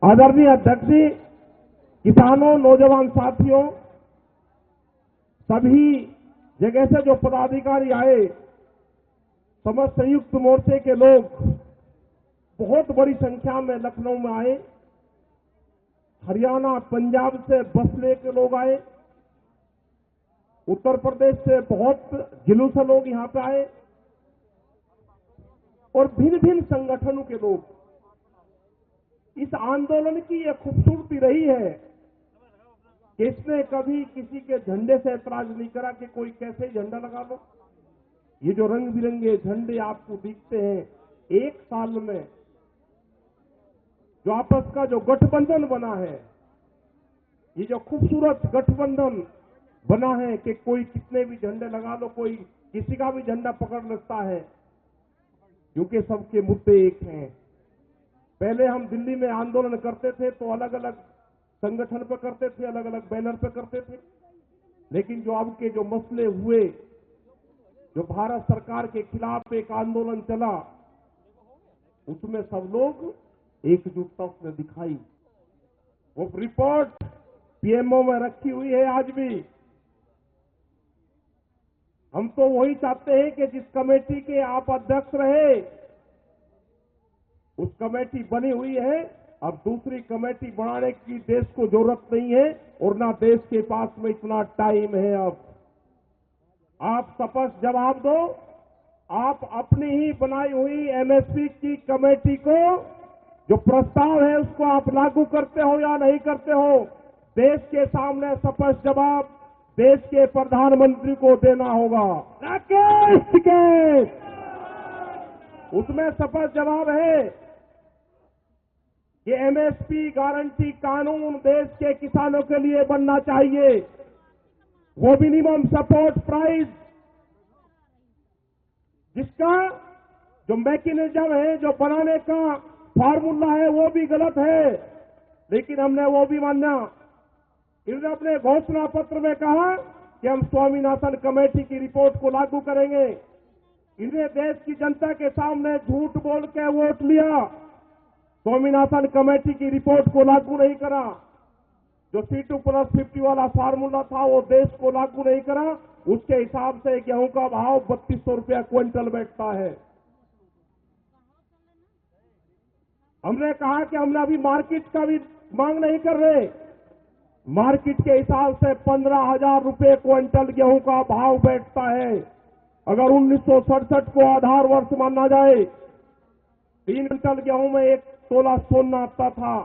आदरणीय अध्यक्ष जी, किसानों, नौजवान साथियों, सभी जगह से जो पदाधिकारी आए, समस्त संयुक्त मोर्चे के लोग बहुत बड़ी संख्या में लखनऊ में आए। हरियाणा, पंजाब से बस लेके लोग आए। उत्तर प्रदेश से बहुत जिलों से लोग यहां पे आए और भिन्न भिन्न संगठनों के लोग। इस आंदोलन की यह खूबसूरती रही है कि इसने कभी किसी के झंडे से ऐतराज नहीं करा कि कोई कैसे झंडा लगा लो। ये जो रंग बिरंगे झंडे आपको दिखते हैं, एक साल में जो आपस का जो गठबंधन बना है, ये जो खूबसूरत गठबंधन बना है कि कोई कितने भी झंडे लगा लो, कोई किसी का भी झंडा पकड़ लेता है, क्योंकि सबके मुद्दे एक हैं। पहले हम दिल्ली में आंदोलन करते थे तो अलग अलग संगठन पे करते थे, अलग अलग बैनर पे करते थे, लेकिन जो अब के जो मसले हुए, जो भारत सरकार के खिलाफ एक आंदोलन चला, उसमें सब लोग एकजुटता उसने दिखाई। वो रिपोर्ट पीएमओ में रखी हुई है आज भी। हम तो वही चाहते हैं कि जिस कमेटी के आप अध्यक्ष रहे, उस कमेटी बनी हुई है। अब दूसरी कमेटी बनाने की देश को जरूरत नहीं है और ना देश के पास में इतना टाइम है। अब आप स्पष्ट जवाब दो, आप अपनी ही बनाई हुई एमएसपी की कमेटी को जो प्रस्ताव है उसको आप लागू करते हो या नहीं करते हो? देश के सामने स्पष्ट जवाब देश के प्रधानमंत्री को देना होगा। राकेश टिकैत, उसमें स्पष्ट जवाब है कि एमएसपी गारंटी कानून देश के किसानों के लिए बनना चाहिए। वो मिनिमम सपोर्ट प्राइस, जिसका जो मैकेनिज्म है, जो बनाने का फार्मूला है, वो भी गलत है, लेकिन हमने वो भी माना। इन्होंने अपने घोषणा पत्र में कहा कि हम स्वामीनाथन कमेटी की रिपोर्ट को लागू करेंगे। इन्हें देश की जनता के सामने झूठ बोल के वोट लिया, स्वामीनाथन कमेटी की रिपोर्ट को लागू नहीं करा। जो C2+50 वाला फार्मूला था वो देश को लागू नहीं करा। उसके हिसाब से गेहूं का भाव 3200 रुपया क्विंटल बैठता है। हमने कहा कि हमने अभी मार्केट का भी मांग नहीं कर रहे। मार्केट के हिसाब से 15,000 रुपये क्विंटल गेहूं का भाव बैठता है। अगर 1967 को आधार वर्ष माना जाए, 3 क्विंटल गेहूं में 1 तोला सोना आता था।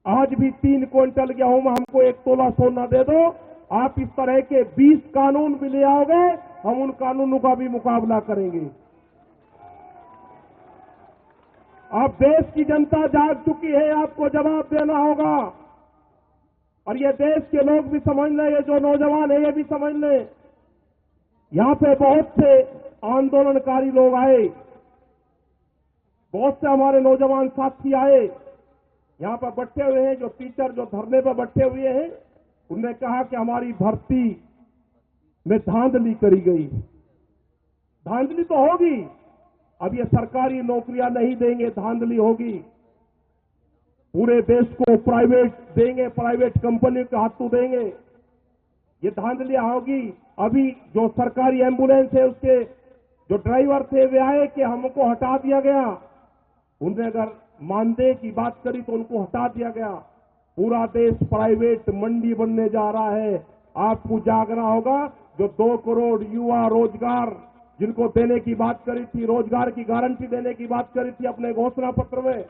आज भी 3 क्विंटल गेहूं में हमको 1 तोला सोना दे दो। आप इस तरह के 20 कानून भी ले आओगे, हम उन कानूनों का भी मुकाबला करेंगे। अब देश की जनता जाग चुकी है, आपको जवाब देना होगा। और ये देश के लोग भी समझ लें, ये जो नौजवान है ये भी समझ लें। यहां पे बहुत से आंदोलनकारी लोग आए, बहुत से हमारे नौजवान साथी आए, यहां पर बैठे हुए हैं। जो टीचर जो धरने पर बैठे हुए हैं, उन्होंने कहा कि हमारी भर्ती में धांधली करी गई। धांधली तो होगी, अब ये सरकारी नौकरियां नहीं देंगे, धांधली होगी। पूरे देश को प्राइवेट देंगे, प्राइवेट कंपनी के हाथों देंगे, ये धांधलियां होगी। अभी जो सरकारी एम्बुलेंस है उसके जो ड्राइवर थे वे आए कि हमको हटा दिया गया। उन्होंने अगर मानदेय की बात करी तो उनको हटा दिया गया। पूरा देश प्राइवेट मंडी बनने जा रहा है। आपको जागना होगा। जो 2 करोड़ युवा रोजगार जिनको देने की बात करी थी, रोजगार की गारंटी देने की बात करी थी अपने घोषणा पत्र में,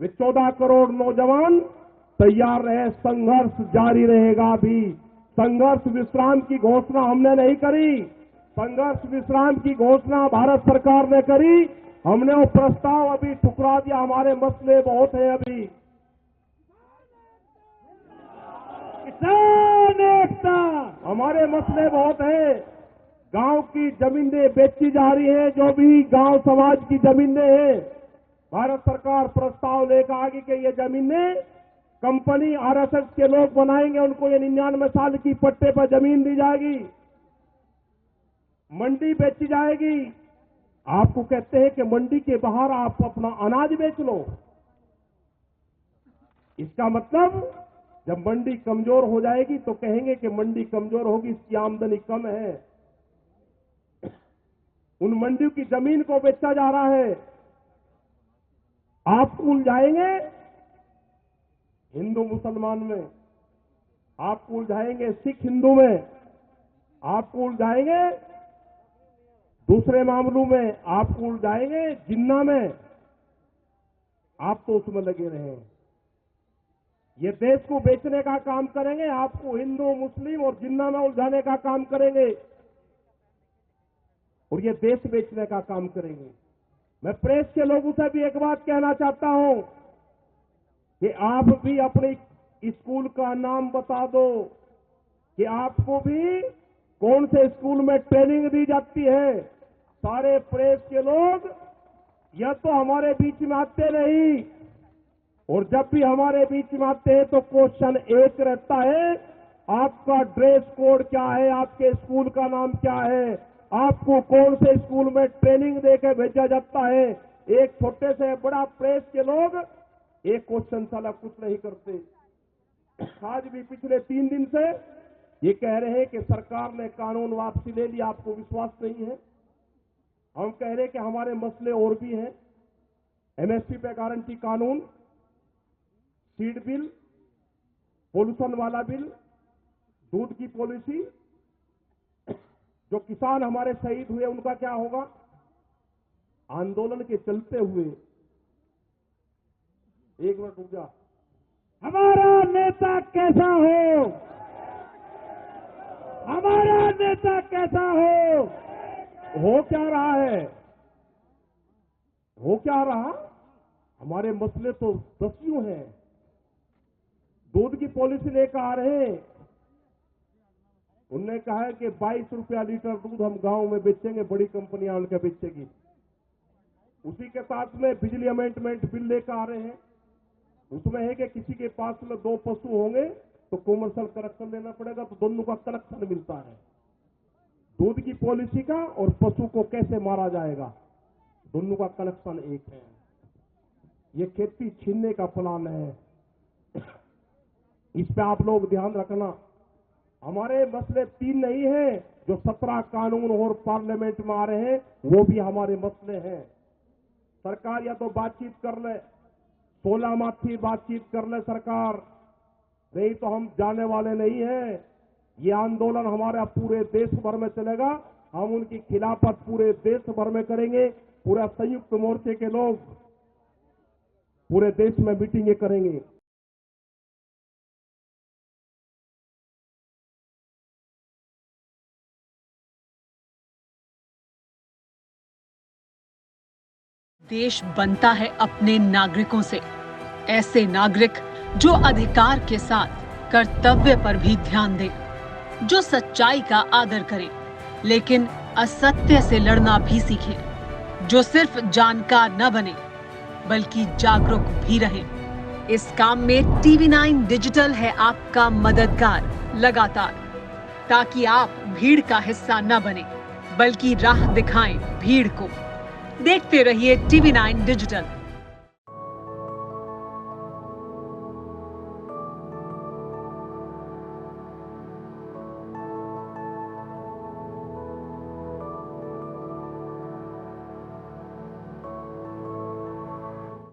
वे 14 करोड़ नौजवान तैयार रहे। संघर्ष जारी रहेगा। भी संघर्ष विश्राम की घोषणा हमने नहीं करी। संघर्ष विश्राम की घोषणा भारत सरकार ने करी। हमने वो प्रस्ताव अभी ठुकरा दिया। हमारे मसले बहुत हैं अभी। किसान एकता, हमारे मसले बहुत हैं। गांव की जमीनें बेची जा रही हैं, जो भी गांव समाज की जमीनें हैं, भारत सरकार प्रस्ताव लेकर आगे कि ये जमीनें कंपनी आरएसएस के लोग बनाएंगे, उनको ये 99 साल की पट्टे पर जमीन दी जाएगी, मंडी बेची जाएगी। आपको कहते हैं कि मंडी के बाहर आप अपना अनाज बेच लो। इसका मतलब जब मंडी कमजोर हो जाएगी तो कहेंगे कि मंडी कमजोर होगी, इसकी आमदनी कम है। उन मंडियों की जमीन को बेचा जा रहा है। आप उलझाएंगे हिंदू मुसलमान में, आप उलझाएंगे सिख हिंदू में, आप उलझाएंगे दूसरे मामलों में, आप उलझाएंगे जिन्ना में। आप तो उसमें लगे रहे। ये देश को बेचने का काम करेंगे, आपको हिंदू मुस्लिम और जिन्ना में उलझाने का काम करेंगे और ये देश बेचने का काम करेंगे। मैं प्रेस के लोगों से भी एक बात कहना चाहता हूं कि आप भी अपने स्कूल का नाम बता दो कि आपको भी कौन से स्कूल में ट्रेनिंग दी जाती है। सारे प्रेस के लोग या तो हमारे बीच में आते नहीं, और जब भी हमारे बीच में आते हैं तो क्वेश्चन एक रहता है, आपका ड्रेस कोड क्या है, आपके स्कूल का नाम क्या है, आपको कौन से स्कूल में ट्रेनिंग देकर भेजा जाता है। एक छोटे से बड़ा प्रेस के लोग एक क्वेश्चन साला कुछ नहीं करते। आज भी पिछले 3 दिन से ये कह रहे हैं कि सरकार ने कानून वापसी ले लिया, आपको विश्वास नहीं है। हम कह रहे हैं कि हमारे मसले और भी हैं। एमएसपी पे गारंटी कानून, सीड बिल, पोल्यूशन वाला बिल, दूध की पॉलिसी, जो किसान हमारे शहीद हुए उनका क्या होगा। आंदोलन के चलते हुए, एक मिनट रुक जा, हमारा नेता कैसा हो, हमारा नेता कैसा हो क्या रहा है, हो क्या रहा। हमारे मसले तो दसियों हैं। दूध की पॉलिसी लेकर आ रहे हैं, उनने कहा है कि 22 रुपया लीटर दूध हम गांव में बेचेंगे, बड़ी कंपनियां उनके बेचेगी। उसी के साथ में बिजली अमेंडमेंट बिल लेकर आ रहे हैं, उसमें है कि किसी के पास में 2 पशु होंगे तो कमर्शियल कनेक्शन लेना पड़ेगा, तो दोनों का कनेक्शन मिलता है। दूध की पॉलिसी का और पशु को कैसे मारा जाएगा, दोनों का कनेक्शन एक है। ये खेती छीनने का प्लान है, इस पे आप लोग ध्यान रखना। हमारे मसले 3 नहीं है, जो 17 कानून और पार्लियामेंट में आ रहे हैं वो भी हमारे मसले हैं। सरकार या तो बातचीत कर ले, 16 माथी बातचीत कर ले सरकार, नहीं तो हम जाने वाले नहीं हैं। ये आंदोलन हमारा पूरे देश भर में चलेगा, हम उनकी खिलाफत पूरे देश भर में करेंगे। पूरा संयुक्त मोर्चे के लोग पूरे देश में मीटिंगें करेंगे। देश बनता है अपने नागरिकों से, ऐसे नागरिक जो अधिकार के साथ कर्तव्य पर भी ध्यान दें, जो सच्चाई का आदर करें लेकिन असत्य से लड़ना भी सीखें, जो सिर्फ जानकार न बने बल्कि जागरूक भी रहें। इस काम में TV9 डिजिटल है आपका मददगार लगातार, ताकि आप भीड़ का हिस्सा न बने बल्कि राह दिखाएं भीड़ को। देखते रहिए TV9 डिजिटल।